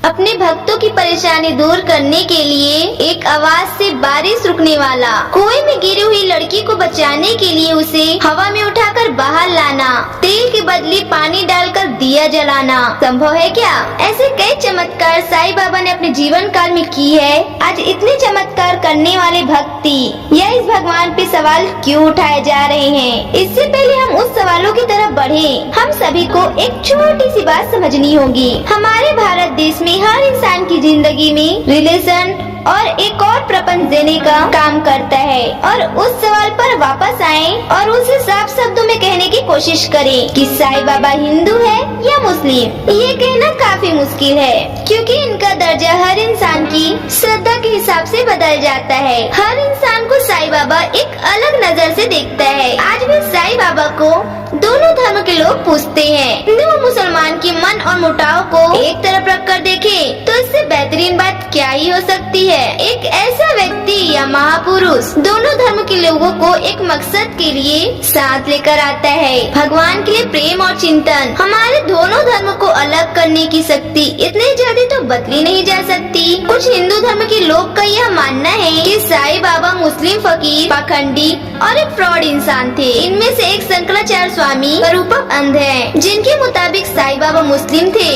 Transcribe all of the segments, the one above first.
अपने भक्तों की परेशानी दूर करने के लिए एक आवाज से बारिश रुकने वाला, कुएं में गिरी हुई लड़की को बचाने के लिए उसे हवा में उठाकर बाहर लाना, तेल के बदले पानी डालकर दिया जलाना संभव है क्या? ऐसे कई चमत्कार साईं बाबा ने अपने जीवन काल में की है। आज इतने चमत्कार करने वाले भक्ति या इस भगवान पे सवाल क्यों उठाए जा रहे हैं? इससे पहले हम उस सवालों की तरफ बढ़े, हम सभी को एक छोटी सी बात समझनी होगी। हमारे भारत देश में हर इंसान की जिंदगी में रिलेशन और एक और प्रपंच देने का काम करता है, और उस सवाल पर वापस आएं और उसे साफ शब्दों में कहने की कोशिश करें कि साईं बाबा हिंदू है या मुस्लिम। ये कहना काफी मुश्किल है, क्योंकि इनका दर्जा हर इंसान की श्रद्धा के हिसाब से बदल जाता है। हर इंसान को साईं बाबा एक अलग नजर से देखता है। आज भी साईं बाबा को दोनों धर्म के लोग पूछते हैं। हिंदू और मुसलमान की मन और मुटाव को एक तरफ रखकर देखें तो इससे बेहतरीन बात क्या ही हो सकती है। एक ऐसा व्यक्ति या महापुरुष दोनों धर्म के लोगों को एक मकसद के लिए साथ लेकर आता है। भगवान के लिए प्रेम और चिंतन। हमारे दोनों धर्म को अलग करने की शक्ति इतनी जल्दी तो बदली नहीं जा सकती। कुछ हिंदू धर्म के लोग का यह मानना है कि साईं बाबा मुस्लिम फकीर, पाखंडी और एक फ्रॉड इंसान थे। इनमें से एक शंकराचार्य स्वामी रूपक अंध है, जिनके मुताबिक साईं बाबा मुस्लिम थे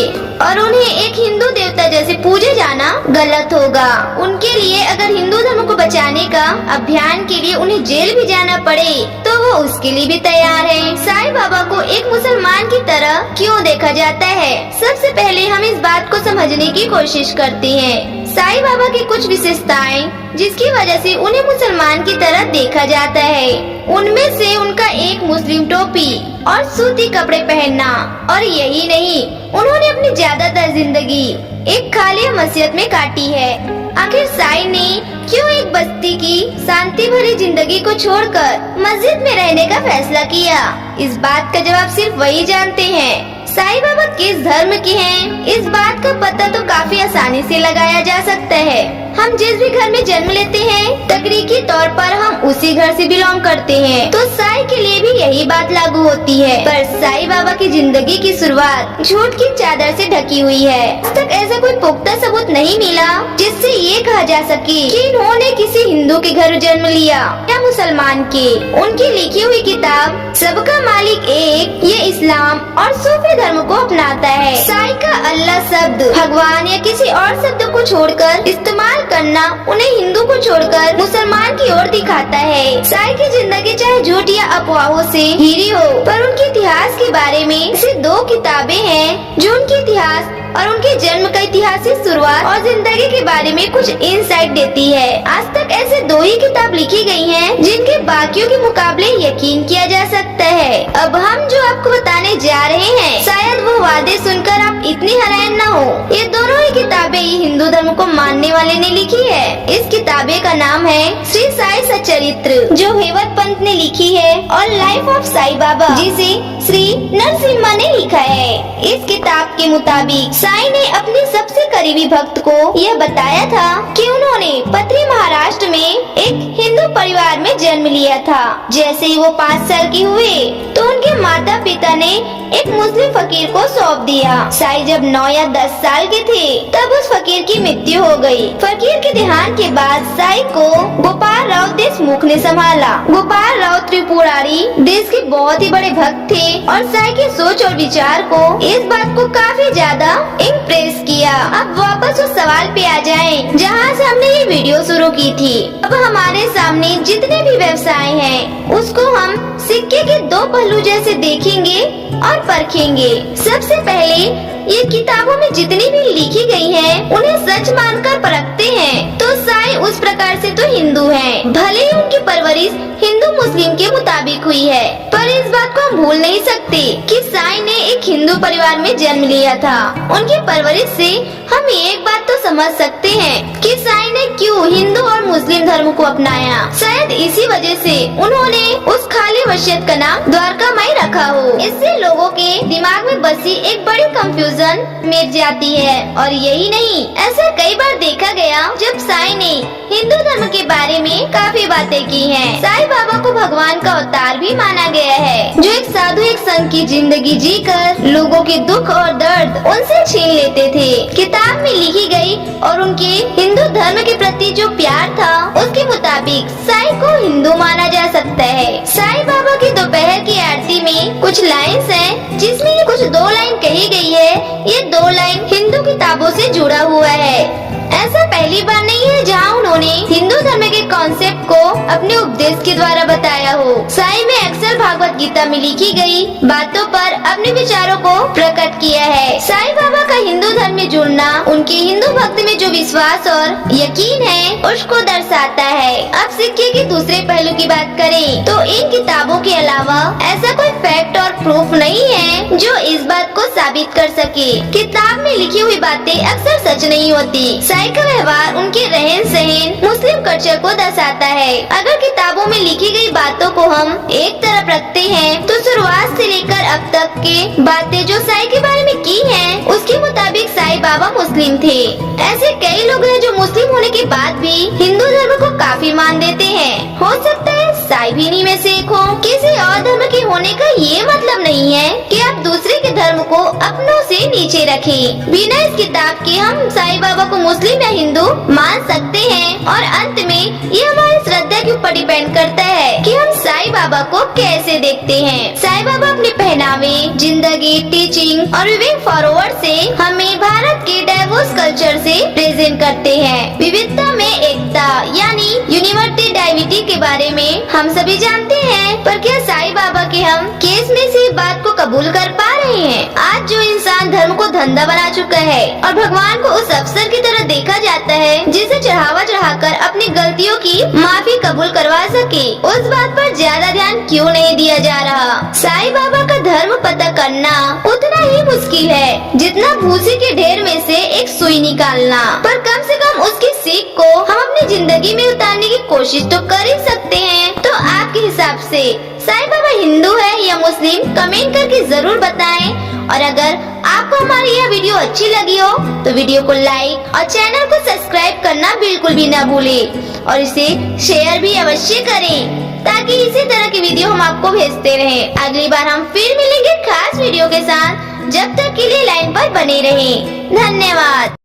और उन्हें एक हिंदू देवता जैसे पूजे जाना गलत होगा। उनके लिए अगर हिंदू धर्म को बचाने का अभियान के लिए उन्हें जेल भी जाना पड़े तो वो उसके लिए भी तैयार है। साईं बाबा को एक मुसलमान की तरह क्यों देखा जाता है? सबसे पहले हम इस बात को समझने की कोशिश करते हैं। साईं बाबा की कुछ विशेषताएं जिसकी वजह से उन्हें मुसलमान की तरह देखा जाता है, उनमें से उनका एक मुस्लिम टोपी और सूती कपड़े पहनना। और यही नहीं, उन्होंने अपनी ज्यादातर जिंदगी एक खाली मस्जिद में काटी है। आखिर साईं ने क्यों एक बस्ती की शांति भरी जिंदगी को छोड़कर मस्जिद में रहने का फैसला किया? इस बात का जवाब सिर्फ वही जानते हैं। साईं बाबा किस धर्म के हैं, इस बात का पता तो काफी आसानी से लगाया जा सकता है। हम जिस भी घर में जन्म लेते हैं, तकनीकी तौर पर हम उसी घर से बिलोंग करते हैं, तो साईं के लिए भी यही बात लागू होती है। पर साईं बाबा की जिंदगी की शुरुआत झूठ की चादर से ढकी हुई है। आज तक ऐसा कोई पुख्ता सबूत नहीं मिला जिससे ये कहा जा सके कि इन्होंने किसी हिंदू के घर जन्म लिया या मुसलमान के। उनकी लिखी हुई किताब सबका मालिक एक, ये इस्लाम और सूफी धर्म को अपनाता है। साईं का अल्लाह शब्द भगवान या किसी और शब्द को छोड़कर इस्तेमाल करना उन्हें हिंदू को छोड़कर मुसलमान की ओर दिखाता है। साईं की जिंदगी चाहे झूठ या अफवाहों से घिरी हो, पर उनके इतिहास के बारे में सिर्फ 2 किताबें हैं जो उनके इतिहास और उनके जन्म का इतिहास से शुरुआत और जिंदगी के बारे में कुछ इंसाइट देती है। आज तक ऐसे 2 ही किताब लिखी गई हैं जिनके बाकियों के मुकाबले यकीन किया जा सकता है। अब हम जो आपको बताने जा रहे हैं, शायद वो वादे सुनकर आप इतनी हैरान न हो। ये दोनों ही किताबें ही हिंदू धर्म को मानने वाले ने लिखी है। इस किताबे का नाम है श्री साई सच्चरित्र, जो हेमंत पंत ने लिखी है, और लाइफ ऑफ साईं बाबा, जिसे श्री नरसिम्हा ने लिखा है। इस किताब के मुताबिक साईं ने अपने सबसे करीबी भक्त को यह बताया था कि उन्होंने पत्री महाराष्ट्र में एक हिंदू परिवार में जन्म लिया था। जैसे ही वो 5 साल के हुए तो उनके माता पिता ने एक मुस्लिम फकीर को सौंप दिया। साईं जब 9 या 10 साल के थे तब उस फकीर की मृत्यु हो गई। फकीर के देहांत के बाद साईं को गोपाल राव देशमुख ने संभाला। गोपाल राव त्रिपुरारी देश के बहुत ही बड़े भक्त थे और साईं के सोच और विचार को इस बात को काफी ज्यादा इम्प्रेस किया। अब वापस उस सवाल पे आ जाएं जहाँ से हमने ये वीडियो शुरू की थी। अब हमारे सामने जितने भी व्यवसाय हैं उसको हम सिक्के के 2 पहलू जैसे देखेंगे और परखेंगे। सबसे पहले ये किताबों में जितनी भी लिखी गई हैं, उन्हें सच मानकर परखते हैं तो साईं उस प्रकार से तो हिंदू हैं। भले ही उनकी परवरिश हिंदू मुस्लिम के मुताबिक हुई है, पर इस बात को हम भूल नहीं सकते कि साईं ने एक हिंदू परिवार में जन्म लिया था। उनकी परवरिश से हम एक बात तो समझ सकते हैं कि साईं ने क्यों हिंदू और मुस्लिम धर्म को अपनाया। शायद इसी वजह से उन्होंने उस खाली मस्जिद का नाम द्वारका माई रखा हो। इससे लोगों के दिमाग में बसी एक बड़ी कंफ्यूजन मिट जाती है। और यही नहीं, ऐसा कई बार देखा गया जब साईं साईं ने हिंदू धर्म के बारे में काफी बातें की हैं। साईं बाबा को भगवान का अवतार भी माना गया है, जो एक साधु एक संत की जिंदगी जीकर लोगों के दुख और दर्द उनसे छीन लेते थे। किताब में लिखी गई और उनके हिंदू धर्म के प्रति जो प्यार था, उसके मुताबिक साईं को हिंदू माना जा सकता है। साईं बाबा की दोपहर की आरती में कुछ लाइन्स हैं, जिसमें ये कुछ 2 लाइन कही गई है। ये 2 लाइन हिंदू किताबों से जुड़ा हुआ है। ऐसा पहली बार नहीं है जहाँ उन्होंने हिंदू धर्म के कॉन्सेप्ट को अपने उपदेश के द्वारा बताया हो। साईं में अक्सर भागवत गीता में लिखी गई बातों पर अपने विचारों को प्रकट किया है। साईं बाबा का हिंदू धर्म में जुड़ना उनके हिंदू भक्ति में जो विश्वास और यकीन है, उसको दर्शाता है। अब सिक्के के दूसरे पहलू की बात करें तो इन किताबों के अलावा ऐसा कोई फैक्ट और प्रूफ नहीं है जो इस बात को साबित कर सके। किताब में लिखी हुई बातें अक्सर सच नहीं होती। साईं का व्यवहार, उनके रहन सहन मुस्लिम कल्चर को दर्शाता है। अगर किताबों में लिखी गई बातों को हम एक तरफ रखते हैं तो शुरुआत से लेकर अब तक के बातें जो साईं के बारे में की हैं, उसके मुताबिक साईं बाबा मुस्लिम थे। ऐसे कई लोग हैं जो मुस्लिम होने के बाद भी हिंदू धर्म को काफी मान देते हैं। हो सकता है साईं भी इन्हीं में से एक हो। किसी और धर्म के होने का ये मतलब नहीं है कि आप दूसरे के धर्म को अपनों से नीचे रखें। बिना इस किताब के हम साईं बाबा को मुस्लिम या हिंदू मान सकते हैं। और अंत में ये हमारी श्रद्धा के ऊपर डिपेंड करता है कि हम साईं बाबा को कैसे देखते हैं। साईं बाबा अपने पहनावे, जिंदगी, टीचिंग और विवेक फॉरवर्ड से हमें भारत के डाइवर्स कल्चर से प्रेजेंट करते हैं। विविधता में एकता यानी यूनिवर्सिटी डाइविटी के बारे में हम सभी जानते हैं, पर क्या साईं बाबा के हम केस में से बात को कबूल कर पा रहे हैं? आज जो इंसान धर्म को धंधा बना चुका है और भगवान को उस अफसर की तरह देखा जाता है जिसे चढ़ावा चढ़ाकर अपनी गलतियों की माफी कबूल करवा सके, उस बात पर ज्यादा ध्यान क्यों नहीं दिया जा रहा? साईं बाबा का धर्म पता करना उतना ही मुश्किल है जितना भूसे के ढेर में से एक सुई निकालना। पर कम से कम उसकी सीख को हम अपनी जिंदगी में उतारने की कोशिश तो कर ही सकते हैं। तो आपके हिसाब से साईं बाबा हिंदू है या मुस्लिम, कमेंट करके जरूर बताएं। और अगर आपको हमारी यह वीडियो अच्छी लगी हो तो वीडियो को लाइक और चैनल को सब्सक्राइब करना बिल्कुल भी न भूलें और इसे शेयर भी अवश्य करें, ताकि इसी तरह की वीडियो हम आपको भेजते रहें। अगली बार हम फिर मिलेंगे खास वीडियो के साथ। जब तक के लिए लाइन पर बने रहें। धन्यवाद।